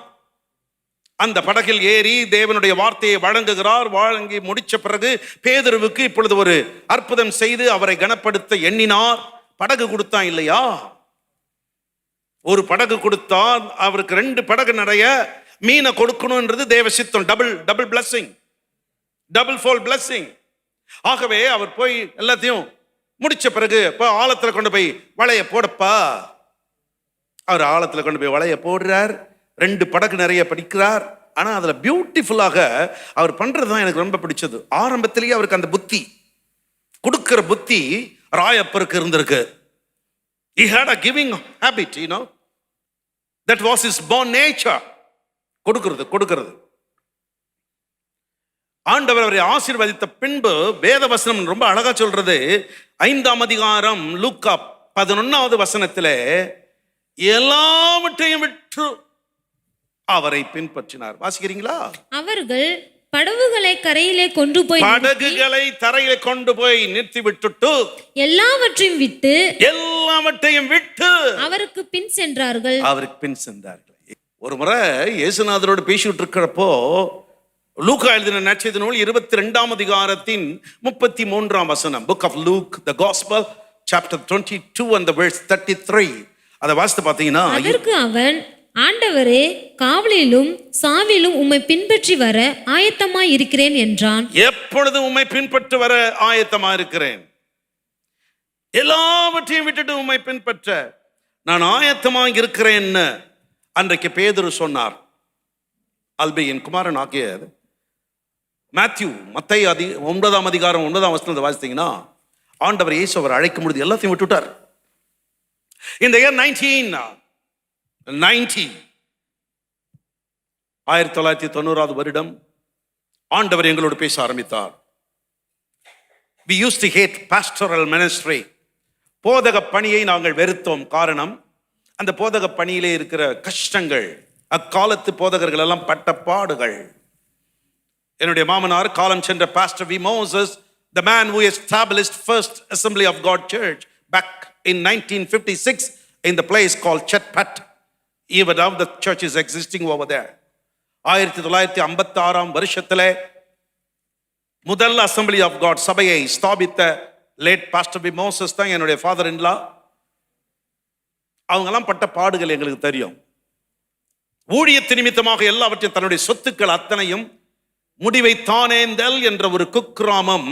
அந்த படகில் ஏறி தேவனுடைய வார்த்தையை வழங்குகிறார். வழங்கி முடிச்ச பிறகு பேதுருவுக்கு இப்பொழுது ஒரு அற்புதம் செய்து அவரை கனப்படுத்த எண்ணினார். படகு கொடுத்தான் இல்லையா? ஒரு படகு கொடுத்தான். அவருக்கு 2 படகு நிறைய மீனை கொடுக்கணும்ன்றது தேவ சித்தம். Double blessing, double fold blessing. ஆகவே அவர் போய் எல்லாத்தையும் முடிச்ச பிறகு ஆழத்துல கொண்டு போய் வலைய போடப்பா. அவர் ஆழத்துல கொண்டு போய் வலைய போடுறார். 2 படகு நிறைய படிக்கிறார். ஆனா அதுல பியூட்டிஃபுல்லாக அவர் பண்றதுதான் எனக்கு ரொம்ப பிடிச்சது. ஆரம்பத்திலேயே அவருக்கு அந்த புத்தி கொடுக்கிற புத்தி ராயப்பருக்கு இருந்திருக்கு. He had a giving habit, you know. That was his born nature. கொடுக்கிறது. ஆண்டவர் அவரை ஆசீர்வதித்த பின்பு வேத வசனம் ரொம்ப அழகா சொல்றது. 5ஆம் அதிகாரம் லூக்கா 11வது வசனத்திலே, எல்லாவற்றையும் விட்டு அவரை பின்பற்றினார். வாசிக்கிறீங்களா? அவர்கள் படகுகளை கரையிலே கொண்டு போய், படகுகளை தரையிலே கொண்டு போய் நிறுத்தி விட்டுட்டு எல்லாவற்றையும் விட்டு அவருக்கு பின் சென்றார்கள். ஒரு முறை இயேசுநாதரோடு பேசிட்டு இருக்கிறப்போ, லூக்கா எழுதின நற்செய்தி நூல் 22ஆம் அதிகாரத்தின் 33ஆம் வசனம், book of Luke, the gospel, chapter 22 and the verse 33. அதை வாசித்து பார்த்தீங்கன்னா, அதற்கு அவன், ஆண்டவரே, காவலிலும் சாவிலும் உம்மை பின்பற்றி வர ஆயத்தமாய் இருக்கிறேன் என்றான். எப்பொழுது உம்மை பின்பற்றி வர ஆயத்தமா இருக்கிறேன், எல்லாவற்றையும் விட்டுட்டு உம்மை பின்பற்ற நான் ஆயத்தமாக இருக்கிறேன் அன்றைக்கு பேதுரு சொன்னார். அல்பேயின் குமாரன் ஆகிய மத்தேயு 9ஆம் அதிகாரம் 9ஆம் வசனத்தை வாசித்தீங்கன்னா, ஆண்டவர் இயேசு அவர் அழைக்கும் பொழுது எல்லாத்தையும் விட்டுட்டார். இந்த இயர் 1990, 1990வது வருடம் ஆண்டவர் எங்களோடு பேச ஆரம்பித்தார். We used to hate pastoral ministry. போதக பணியை நாங்கள் வெறுத்தோம். காரணம், அந்த போதக பணியிலே இருக்கிற கஷ்டங்கள், அக்காலத்து போதகர்கள் எல்லாம் பட்ட பாடுகள். என்னுடைய மாமனார் காலம் சென்ற pastor V Moses, the man who established First Assembly of God Church back in 1956 in the place called Chetpat. Even now the church is existing over there. 1956ஆம் வருஷத்திலே முதல் அசம்பிளி ஆஃப் காட் சபையை ஸ்தாபித்த லேட் பாஸ்டர் பி மோசஸ் தான் என்னுடைய father in-law. அவங்கெல்லாம் பட்ட பாடுகள் எங்களுக்கு தெரியும். ஊழியத்து நிமித்தமாக எல்லாவற்றையும் தன்னுடைய சொத்துக்கள் அத்தனையும் முடிவை தானேந்தல் என்ற ஒரு குக்கிராமம்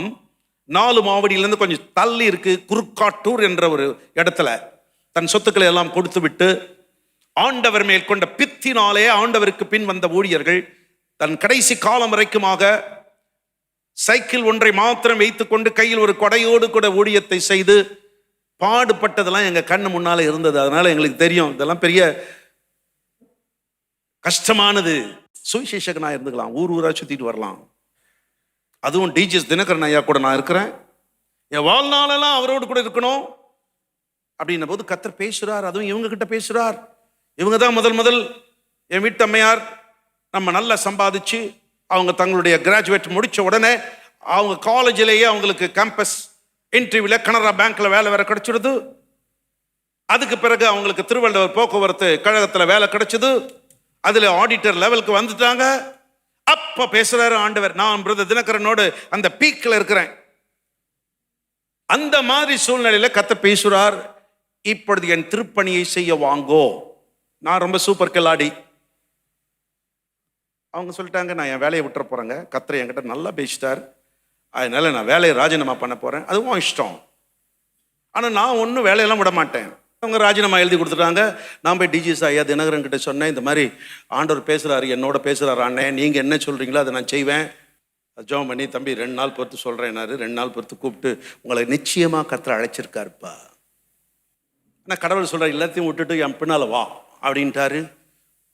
4 மாவடியிலிருந்து கொஞ்சம் தள்ளி இருக்கு, குறுக்காட்டூர் என்ற ஒரு இடத்துல தன் சொத்துக்களை எல்லாம் கொடுத்து விட்டு ஆண்டவர் மேல் கொண்ட பித்தினாலே ஆண்டவருக்கு பின் வந்த ஊழியர்கள் தன் கடைசி காலம் வரைக்குமாக சைக்கிள் ஒன்றை மாத்திரம் வைத்துக்கொண்டு கையில் ஒரு கொடையோடு கூட ஊழியத்தை செய்து பாடுபட்டதெல்லாம் எங்க கண்ணு முன்னால இருந்தது. அதனால எங்களுக்கு தெரியும் இதெல்லாம் பெரிய கஷ்டமானது. சுவிசேஷகனா இருந்துக்கலாம், ஊர் ஊரா சுத்திட்டு வரலாம். அதுவும் டிஜிஎஸ் தினகரன் ஐயா கூட நான் இருக்கிறேன், என் வாழ்நாளெல்லாம் அவரோடு கூட இருக்கணும் அப்படின்ன போது கர்த்தர் பேசுறார். அதுவும் இவங்க கிட்ட பேசுறார். இவங்க தான் முதல் என் வீட்டு அம்மையார் நம்ம நல்லா சம்பாதிச்சு அவங்க தங்களுடைய கிராஜுவேட் முடிச்ச உடனே அவங்க காலேஜிலேயே அவங்களுக்கு கேம்பஸ் இன்டர்வியூல கனரா பேங்க்ல வேலை வேற கிடைச்சிடுது. அதுக்கு பிறகு அவங்களுக்கு திருவள்ளுவர் போக்குவரத்து கழகத்துல வேலை கிடைச்சது. அதுல ஆடிட்டர் லெவலுக்கு வந்துட்டாங்க. அப்ப பேசுறாரு ஆண்டவர், நான் பிரதர் தினகரனோடு அந்த பீக்ல இருக்கிறேன். அந்த மாதிரி சூழ்நிலையில கர்த்தர் பேசுறார், இப்பொழுது என் திருப்பணியை செய்ய வாங்கோ. நான் ரொம்ப சூப்பர் கில்லாடி. அவங்க சொல்லிட்டாங்க, நான் என் வேலையை விட்டுற போறேங்க, கர்த்தர் என்கிட்ட நல்லா பேசிட்டார், அதனால நான் வேலையை ராஜினாமா பண்ண போறேன், அதுவும் இஷ்டம். ஆனா நான் ஒன்றும் வேலையெல்லாம் விட மாட்டேன். அவங்க ராஜினாமா எழுதி கொடுத்துட்டாங்க. நான் போய் டிஜிஎஸ் ஐயா தினகரன் கிட்ட சொன்னேன், இந்த மாதிரி ஆண்டவர் பேசுறாரு, என்னோட பேசுறாரு அண்ணே, நீங்க என்ன சொல்றீங்களோ அதை நான் செய்வேன். ஜெபம் பண்ணி தம்பி 2 நாள் பொறுத்து சொல்றேன்னாரு. 2 நாள் பொறுத்து கூப்பிட்டு உங்களை நிச்சயமா கர்த்தர் அழைச்சிருக்காருப்பா. ஆனால் கடவுள் சொல்ற எல்லாத்தையும் விட்டுட்டு என் பின்னால வா அப்படின்ட்டாரு.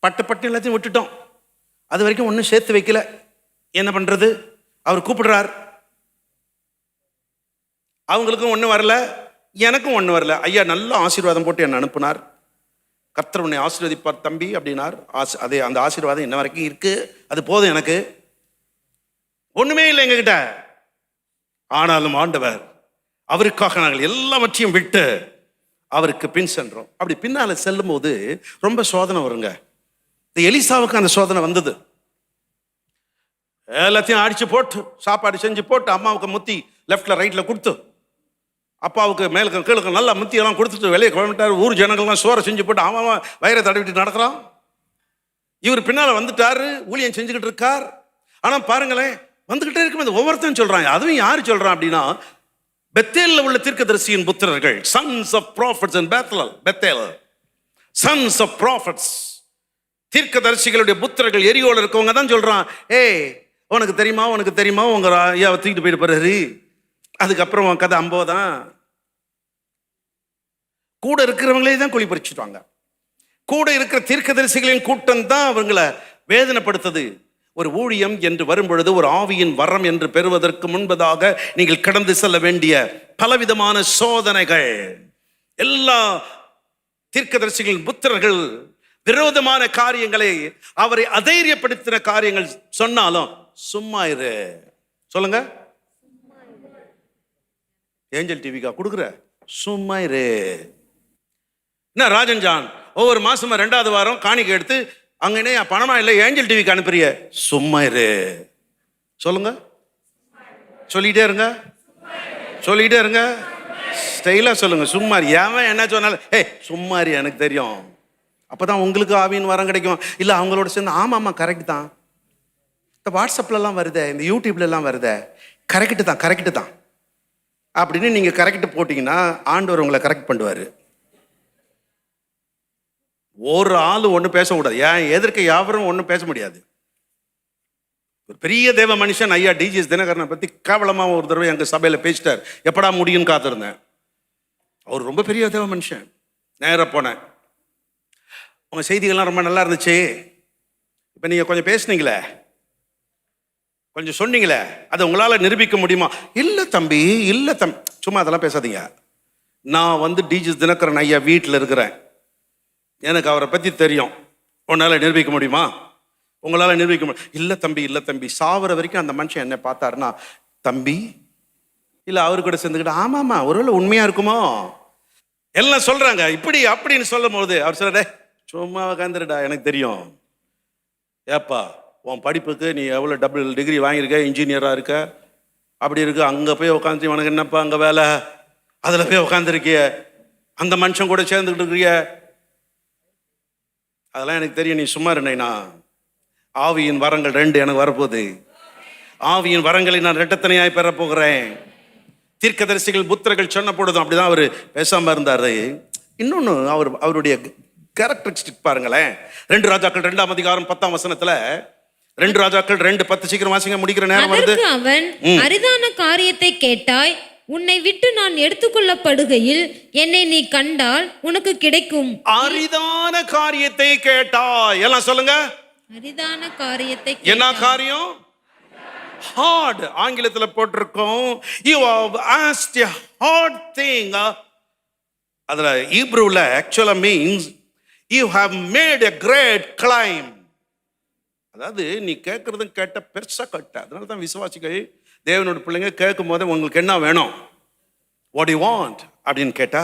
பட்டு எல்லாத்தையும் விட்டுட்டோம். அது வரைக்கும் ஒன்றும் சேர்த்து வைக்கல. என்ன பண்றது, அவர் கூப்பிடுறார். அவங்களுக்கும் ஒன்றும் வரல, எனக்கும் ஒன்றும் வரல. ஐயா நல்ல ஆசீர்வாதம் போட்டு என்னை அனுப்புனார். கர்த்தர் உன்னை ஆசீர்வதிப்பார் தம்பி அப்படின்னார். அதே அந்த ஆசீர்வாதம் இன்ன வரைக்கும் இருக்கு, அது போதும் எனக்கு. ஒண்ணுமே இல்லை எங்ககிட்ட. ஆனாலும் ஆண்டவர், அவருக்காக நாங்கள் எல்லாவற்றையும் விட்டு அவருக்கு பின் சென்றோம். அப்படி பின்னால செல்லும் போது ரொம்ப சோதனை வருங்க. இந்த எலிசாவுக்கு அந்த சோதனை வந்தது. எல்லாத்தையும் அடிச்சு போட்டு சாப்பாடு செஞ்சு போட்டு அம்மாவுக்கு முத்தி லெஃப்ட்ல ரைட்ல கொடுத்து அப்பாவுக்கு மேலுக்கு கீழுக்கு நல்லா முத்தி எல்லாம் கொடுத்துட்டு வெளியே கிளம்பிட்டார். ஊர் ஜனங்கள்லாம் சோறை செஞ்சு போட்டு அவன் வயிறை தடவிட்டு நடக்கிறான். இவர் பின்னால வந்துட்டாரு, ஊழியம் செஞ்சுக்கிட்டு இருக்கார். ஆனா பாருங்களேன், வந்துகிட்டே இருக்கும் ஒவ்வொருத்தரும் சொல்றாங்க. அதுவும் யாரு சொல்றான் அப்படின்னா, பெத்தேல்ல உள்ள தீர்க்கதரிசியின் புத்திரர்கள், sons of prophets in Bethel, sons of prophets, தீர்க்கதரிசிகளுடைய புத்திரர்கள் எரியோல இருக்கவங்க தான் சொல்றான், ஏய் உனக்கு தெரியுமா உனக்கு தெரியுமா உங்க ஐயாவை தூக்கிட்டு போயிட்டு போறாரு, அதுக்கப்புறம் உன் கதை அம்போதான். கூட இருக்கிறவங்களே தான் குழி பறிச்சுட்டாங்க. கூட இருக்கிற தீர்க்கதரிசிகளின் கூட்டம் தான் அவங்களை வேதனைப்படுத்துது. ஒரு ஊழியம் என்று வரும்பொழுது ஒரு ஆவியின் வரம் என்று பெறுவதற்கு முன்பதாக நீங்கள் கடந்து செல்ல வேண்டிய பலவிதமான சோதனைகள். எல்லா தீர்க்கதரிசிகளின் புத்திரர்கள் விரோதமான காரியங்களை, அவரை அதைரியப்படுத்தின காரியங்கள் சொன்னாலும் சும்மா இரு. சொல்லுங்க, ஏஞ்சல் டிவிக்கா கொடுக்குற, சும்மா இரு. என்ன ராஜன் ஜான் ஒவ்வொரு மாசமா 2வது வாரம் காணிக்கை எடுத்து அங்கனே பணமா இல்லை ஏஞ்சல் டிவிக்கு அனுப்புறிய, சும்மா இரு. சொல்லுங்க, சொல்லிட்டே இருங்க, சொல்லிட்டே இருங்க, ஸ்டைலா சொல்லுங்க. சும்மா ஏன் என்ன சொன்னாலும் சும்மாரி எனக்கு தெரியும், அப்பதான் உங்களுக்கு ஆவியின் வரம் கிடைக்கும். இல்லை அவங்களோட சேர்ந்து ஆமாம் கரெக்ட் தான், இந்த வாட்ஸ்அப்லலாம் வருதே, இந்த யூடியூப்லலாம் வருதே, கரெக்டு தான் அப்படின்னு நீங்கள் கரெக்ட் போட்டிங்கன்னா ஆண்டவர் உங்களை கரெக்ட் பண்ணுவார். ஒரு ஆள் ஒன்றும் பேசக்கூடாது, ஏன் எதிர்க்க யாவரும் ஒன்றும் பேச முடியாது. ஒரு பெரிய தேவ மனுஷன் ஐயா டிஜிஎஸ் தினகரனை பற்றி கேவலமாக ஒரு தடவை எங்கள் சபையில் பேசிட்டார். எப்படா முடியும்னு காத்திருந்தேன். அவர் ரொம்ப பெரிய தேவ மனுஷன். நேராக போனேன், உங்கள் செய்திகள்லாம் ரொம்ப நல்லா இருந்துச்சு, இப்போ நீங்கள் கொஞ்சம் பேசுனீங்களே, கொஞ்சம் சொன்னீங்களே, அதை உங்களால் நிரூபிக்க முடியுமா? இல்லை தம்பி, சும்மா அதெல்லாம் பேசாதீங்க. நான் டிஜிஎஸ் தினகரன் ஐயா வீட்டில் இருக்கிறேன், எனக்கு அவரை பற்றி தெரியும், உன்னால் நிரூபிக்க முடியுமா? உங்களால் நிரூபிக்க முடியும்? இல்லை தம்பி, சாவர வரைக்கும் அந்த மனுஷன் என்னை பார்த்தாருன்னா, தம்பி இல்லை அவரு கூட சேர்ந்துக்கிட்டு ஆமாம்மா ஒருவேளை உண்மையாக இருக்குமோ எல்லாம் சொல்கிறாங்க. இப்படி அப்படின்னு சொல்லும் போது அவர் சொல்ற, சும்மா உட்காந்துருடா, எனக்கு தெரியும், ஏப்பா உன் படிப்புக்கு நீ எவ்வளோ டபுள் டிகிரி வாங்கியிருக்க, இன்ஜினியராக இருக்க, அப்படி இருக்கு. அங்கே போய் உட்காந்து உனக்கு என்னப்பா அங்கே வேலை, அதில் போய் உட்காந்துருக்கிய, அந்த மனுஷன் கூட சேர்ந்துக்கிட்டு இருக்கிறிய. அதெல்லாம் எனக்கு தெரியும், நீ சும்மா இருந்தேனா. ஆவியின் வரங்கள் 2 எனக்கு வரப்போகுது. ஆவியின் வரங்களை நான் இரட்டத்தனையாய் பெற போகிறேன். தீர்க்கதரிசிகள் புத்திரர்கள் சொன்ன பொழுதும் அப்படிதான் அவர் பேசாம இருந்தாரு. இன்னொன்னு அவருடைய கேரக்டரிஸ்டிக் பாருங்களேன். 2 ராஜாக்கள் 2ஆம் அதிகாரம் 10ஆம் வசனத்துல, 2 ராஜாக்கள் 2:10, சீக்கிரம் வாசிங்க, முடிக்கிற நேரம் வருது. அதற்கு அவன், அரிதான காரியத்தை கேட்டாய், உன்னை விட்டு நான் எடுத்துக்கொள்ளப்படுகையில் என்னை நீ கண்டால் உனக்கு கிடைக்கும். அரிதான காரியத்தை கேட்டாய். எல்லாம் சொல்லுங்க. அரிதான காரியத்தை என்ன காரியம்? ஹார்ட். ஆங்கிலத்துல போட்டிருக்கோம், you have asked a hard thing. அதுல ஹீப்ரூல ஆக்சுவலா means you have made a great climb. அதாவது நீ கேட்கறதும் கேட்ட பெருசா கேட்ட. அதனால தான் விசுவாசிகள் தேவனோட பிள்ளைங்க கேட்கும் போது உங்களுக்கு என்ன வேணும், what do you want அப்படின்னு கேட்டா,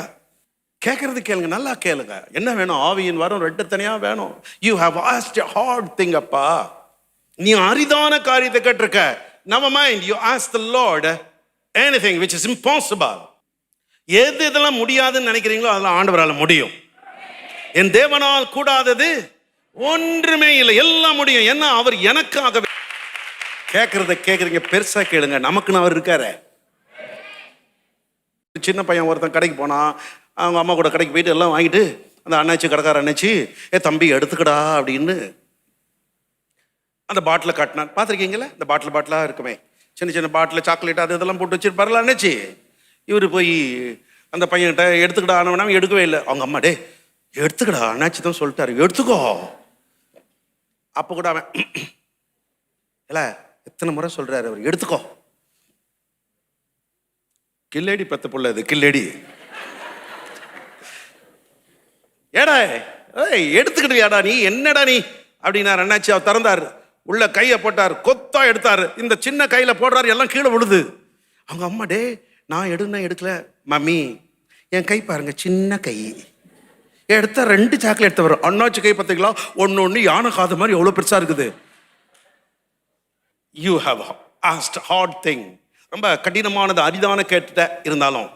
கேட்கறது கேளுங்க, நல்லா கேளுங்க. என்ன வேணும்? ஆவியின் வரம் 2 தனியா வேணும். you have asked a hard thing. அப்பா, நீ அரிதான காரியத்தை கேட்டிருக்க. Never mind, you ask the Lord anything which is impossible. எது இதெல்லாம் முடியாதுன்னு நினைக்கிறீங்களோ அதெல்லாம் ஆண்டவரால் முடியும். என் தேவனால் கூடாதது ஒன்றுமே இல்லை, எல்லாம் முடியும். என்ன, அவர் எனக்காக. கேட்கறத கேட்குறீங்க, பெருசா கேளுங்க. நமக்குன்னு அவர் இருக்காரு. சின்ன பையன் ஒருத்தன் கடைக்கு போனா, அவங்க அம்மா கூட கடைக்கு போயிட்டு எல்லாம் வாங்கிட்டு, அந்த அண்ணாச்சி, கடைக்கார அண்ணாச்சி, தம்பி எடுத்துக்கடா அப்படின்னு அந்த பாட்டிலை காட்டினான். பார்த்துருக்கீங்களா? இந்த பாட்டிலாக இருக்குமே, சின்ன சின்ன பாட்டில் சாக்லேட் அது இதெல்லாம் போட்டு வச்சுருப்பாருல அண்ணாச்சி. இவர் போய் அந்த பையன்கிட்ட எடுத்துக்கடா ஆனவனா, எடுக்கவே இல்லை. அவங்க அம்மா, டே எடுத்துக்கடா, அண்ணாச்சி தான் சொல்லிட்டாரு, எடுத்துக்கோ. அப்போ கூட அவன், இல்லை எத்தனை முறை சொல்றாரு அவர், எடுத்துக்கோ. கில்லேடி பத்த புள்ள, இது கில்லேடி. ஏடா எடுத்துக்கிட்டியாடா நீ, என்னடா நீ அப்படின்னா அண்ணாச்சி. அவர் திறந்தார், உள்ள கையை போட்டார், கொத்தா எடுத்தார். இந்த சின்ன கையில போடுறாரு, எல்லாம் கீழே விழுது. அவங்க அம்மா, டே நான் எடுக்கல மம்மி, என் கை பாருங்க, சின்ன கை, எடுத்தா 2 சாக்லேட் எடுத்து வரும். அண்ணாச்சி கை பார்த்தீங்களா, ஒன்று யானை காது மாதிரி எவ்வளோ பெருசா இருக்குது. You have asked hard thing. ரொம்ப கடினமானது, அரிதான கேட்டுட்ட இருந்தாலும்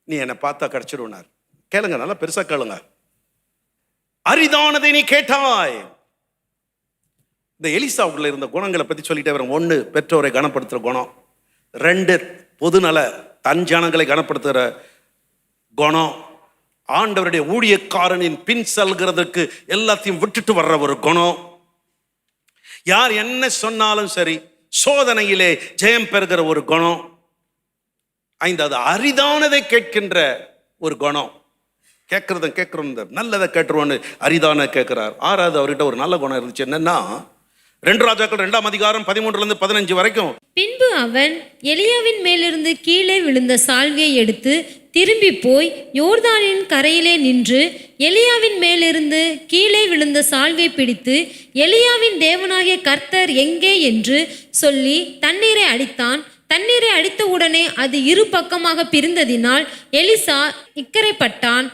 நீ என்னை பார்த்தா கிடைச்சிருவார். கேளுங்க, நல்லா பெருசா கேளுங்க. அரிதானதை நீ கேட்டாய். இந்த எலிசாவுக்குள்ள இருந்த குணங்களை பத்தி சொல்லிட்டே வரும். 1, பெற்றோரை கனப்படுத்துற குணம். 2, பொதுநல தன் ஜனங்களை கனப்படுத்துகிற குணம். ஆண்டவருடைய ஊழியக்காரனின் பின் செல்கிறதுக்கு எல்லாத்தையும் விட்டுட்டு வர்ற ஒரு குணம். யார் என்ன சொன்னாலும் சரி, சோதனையிலே ஜெயம் பெறுகிற ஒரு குணம். 5வது, அரிதானதை கேட்கின்ற ஒரு குணம். கேட்கிறோம், நல்லதை கேட்டுருவோன்னு அரிதான கேட்கிறார். 6வது, அவர்கிட்ட ஒரு நல்ல குணம் இருந்துச்சு. என்னன்னா, 2 ராஜாக்கள் 2ஆம் அதிகாரம் 13 15 வரைக்கும். பின்பு அவன் எலியாவின் மேலிருந்து கீழே விழுந்த சால்வையை எடுத்து திரும்பி போய் யோர்தானின் கரையிலே நின்று எலியாவின் மேலிருந்து கீழே விழுந்த சால்வை பிடித்து, எலியாவின் தேவனாகிய கர்த்தர் எங்கே என்று சொல்லி தண்ணீரை அடித்தான். தண்ணீரை அடித்த உடனே அது 2 பக்கமாக பிரிந்ததினால் எலிசா இக்கரைப்பட்டான்.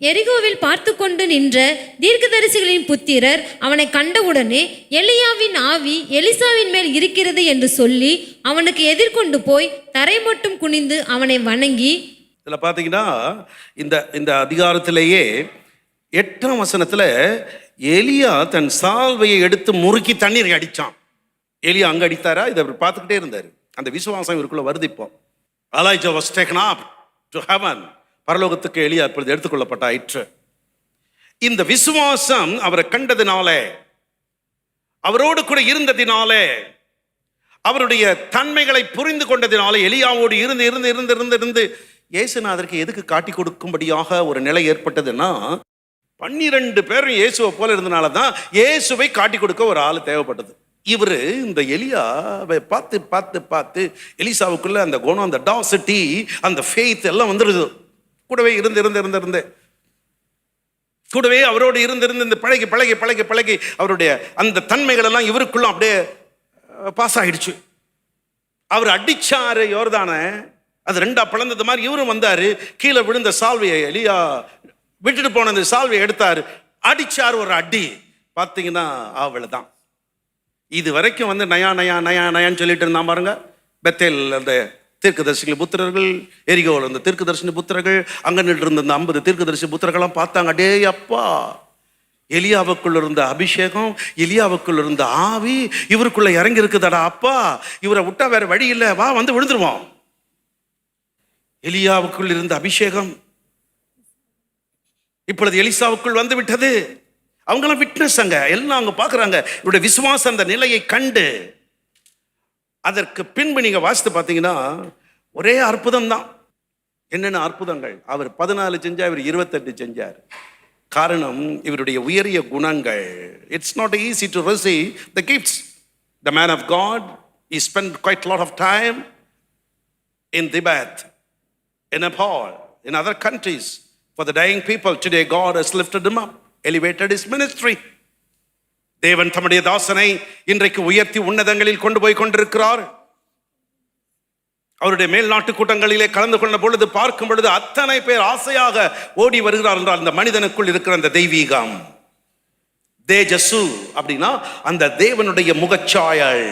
எரிகோவில் பார்த்து கொண்டு நின்ற தீர்க்கதரிசிகளின் புத்திரர் அவனை கண்டவுடனே எலியாவின் ஆவி எலிசாவின் மேல் இருக்கிறது என்று சொல்லி அவனுக்கு எதிர்கொண்டு போய் தரை மட்டும் குனிந்து அவனை வணங்கி. இதில் பார்த்தீங்கன்னா, இந்த அதிகாரத்திலேயே 8ஆம் வசனத்துல எலியா தன் சால்வையை எடுத்து முறுக்கி தண்ணீரை அடிச்சான். எலியா அங்க அடித்தாரா? இதை பார்த்துக்கிட்டே இருந்தாரு. அந்த விசுவாசம் இவருக்குள்ள வருது. இப்போ Elijah was taken up to heaven. பரலோகத்துக்கு எலியா இப்பொழுது எடுத்துக்கொள்ளப்பட்டாயிற்று. இந்த விசுவாசம் அவரை கண்டதினாலே, அவரோடு கூட இருந்ததினாலே, அவருடைய தன்மைகளை புரிந்து கொண்டதினாலே, எலியாவோடு இருந்து இருந்து இருந்து இருந்து இருந்து இயேசுநாதருக்கு எதுக்கு காட்டி கொடுக்கும்படியாக ஒரு நிலை ஏற்பட்டதுன்னா, 12 பேரும் இயேசுவை போல இருந்தனால தான் இயேசுவை காட்டி கொடுக்க ஒரு ஆள் தேவைப்பட்டது. இவரு இந்த எலியாவை பார்த்து பார்த்து பார்த்து எலிசாவுக்குள்ள அந்த குணம், அந்த டாசிட்டி, அந்த ஃபெய்த் எல்லாம் வந்துடுது. கூடவே இருந்து இருந்து இருந்து இருந்து கூடவே அவரோடு இருந்திருந்து இந்த பழகி பழகி பழகி பழகி அவருடைய அந்த தன்மைகள் எல்லாம் இவருக்குள்ள அப்படியே பாஸ் ஆகிடுச்சு. அவர் அடிச்சாரு யோர்தான, அது 2ஆ பிளந்தது மாதிரி இவரும் வந்தாரு. கீழே விழுந்த சால்வையை எலியா விட்டுட்டு போன அந்த சால்வையை எடுத்தாரு, அடிச்சாரு ஒரு அடி. பார்த்தீங்கன்னா அவ்வளவுதான். இது வரைக்கும் நயா நயா நயா நயான்னு சொல்லிட்டு இருந்தான் பாருங்க. பெத்தேல் அந்த தீர்க்கதரிசிகள் புத்திரர்கள், எரிகோவில் அந்த தீர்க்கதரிசி புத்திரர்கள், அங்கே நின்று இருந்த அந்த 50 தீர்க்கதரிசி புத்திரர்கள்லாம் பார்த்தாங்க. அடே அப்பா, எலியாவுக்குள்ள இருந்த அபிஷேகம், எலியாவுக்குள்ள இருந்த ஆவி இவருக்குள்ள இறங்கி இருக்குதாடா அப்பா, இவரை விட்டா வேற வழி இல்லை, வா வந்து விழுந்துருவோம். எலியாவுக்குள் இருந்த அபிஷேகம் இப்பொழுது எலிசாவுக்குள் வந்து விட்டது. அவங்களாம் விட்னஸ், அங்க எல்லாம் அங்க பாக்குறாங்க இவருடைய விசுவாசம் அந்த நிலையை கண்டு. அதற்கு பின்பு நீங்க வாசித்து பார்த்தீங்கன்னா ஒரே அற்புதம் தான். என்னென்ன அற்புதங்கள்! அவர் 14 செஞ்சார், இவர் 28 செஞ்சார். காரணம் இவருடைய உயரிய குணங்கள். It's not easy to receive the gifts. The man of God he spent quite a lot of time in Tibet, in Nepal, in other countries for the dying people. Today God has lifted him up, elevated his ministry. தேவன் தம்முடைய தாசனை இன்றைக்கு உயர்த்தி உன்னதங்களில் கொண்டு போய் கொண்டிருக்கிறார். அவருடைய மேல் நாட்டு கூட்டங்களிலே கலந்து கொண்ட பொழுது பார்க்கும் பொழுது அத்தனை பேர் ஆசையாக ஓடி வருகிறார் என்றால் அந்த மனிதனுக்குள் இருக்கிற அந்த தெய்வீகம், தேஜசு அப்படின்னா அந்த தேவனுடைய முகச்சாயல்,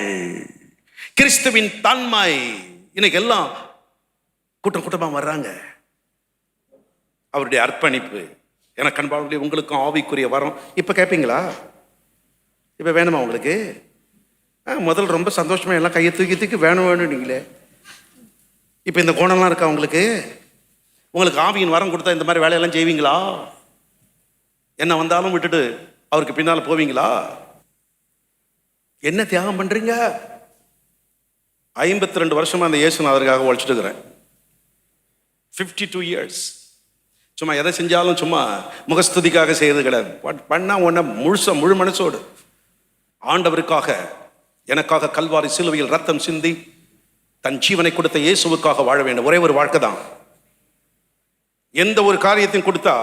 கிறிஸ்துவின் தன்மை. இன்னைக்கு எல்லாம் கூட்டம் கூட்டமா வர்றாங்க. அவருடைய அர்ப்பணிப்பு. எனக்கு அன்பாளர்களே, உங்களுக்கும் ஆவிக்குரிய வரம் இப்ப கேட்பீங்களா? இப்ப வேணுமா உங்களுக்கு? முதல் ரொம்ப சந்தோஷமா எல்லாம் கையை தூக்கி தூக்கி வேணும் நீங்களே. இப்ப இந்த கோணம்லாம் இருக்கா உங்களுக்கு? உங்களுக்கு ஆவியின் வரம் கொடுத்தா இந்த மாதிரி வேலையெல்லாம் செய்வீங்களா? என்ன வந்தாலும் விட்டுட்டு அவருக்கு பின்னால போவீங்களா? என்ன தியாகம் பண்றீங்க? 52 வருஷமா அந்த இயேசுநாதருக்காக உழைச்சிட்டு இருக்கிறேன். 52 years. சும்மா எதை செஞ்சாலும் சும்மா முகஸ்துதிக்காக செய்யறது கிடையாது. பண்ணா ஒன்ன முழு மனசோடு ஆண்டவருக்காக, எனக்காக கல்வாரி சிலுவையில் ரத்தம் சிந்தி தன் ஜீவனை கொடுத்த இயேசுவுக்காக வாழ வேண்டும். ஒரே ஒரு வாழ்க்கை தான். எந்த ஒரு காரியத்தையும் கொடுத்தா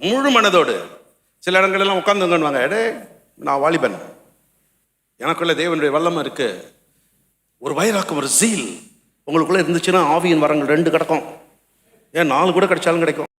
முழு மனதோடு. சில இடங்களெல்லாம் உட்கார்ந்துங்கன்னுவாங்க, எடே நான் வாலிபன், எனக்குள்ள தேவனுடைய வல்லமை இருக்கு, ஒரு வைராக்கம், ஒரு ஜீல் உங்களுக்குள்ள இருந்துச்சுன்னா ஆவியின் வரங்கள் 2 கிடக்கும். ஏன் 4 கூட கிடைச்சாலும் கிடைக்கும்.